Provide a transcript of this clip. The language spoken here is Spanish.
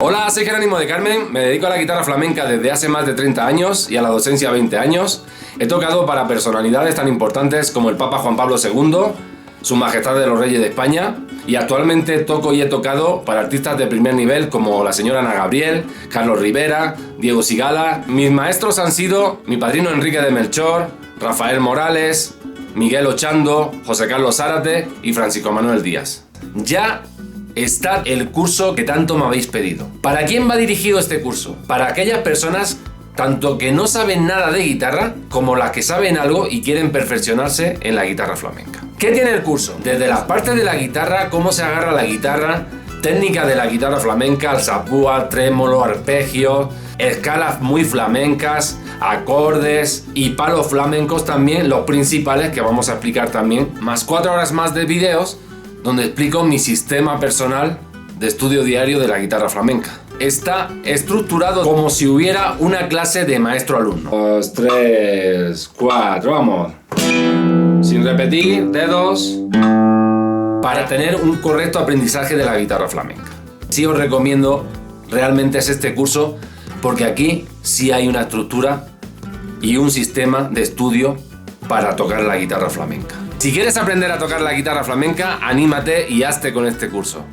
Hola, soy Jerónimo de Carmen, me dedico a la guitarra flamenca desde hace más de 30 años y a la docencia 20 años. He tocado para personalidades tan importantes como el Papa Juan Pablo II, Su Majestad de los Reyes de España, y actualmente toco y he tocado para artistas de primer nivel como la señora Ana Gabriel, Carlos Rivera, Diego Sigala. Mis maestros han sido mi padrino Enrique de Melchor, Rafael Morales, Miguel Ochando, José Carlos Zárate y Francisco Manuel Díaz. Ya está el curso que tanto me habéis pedido. ¿Para quién va dirigido este curso? Para aquellas personas tanto que no saben nada de guitarra como las que saben algo y quieren perfeccionarse en la guitarra flamenca. ¿Qué tiene el curso? Desde las partes de la guitarra, cómo se agarra la guitarra, técnica de la guitarra flamenca, alzapúa, trémolo, arpegio, escalas muy flamencas, acordes y palos flamencos también, los principales que vamos a explicar también, más 4 horas más de vídeos donde explico mi sistema personal de estudio diario de la guitarra flamenca. Está estructurado como si hubiera una clase de maestro-alumno. 2, 3, 4, vamos. Sin repetir, dedos, para tener un correcto aprendizaje de la guitarra flamenca. Sí os recomiendo, realmente es este curso, porque aquí sí hay una estructura y un sistema de estudio para tocar la guitarra flamenca. Si quieres aprender a tocar la guitarra flamenca, anímate y hazte con este curso.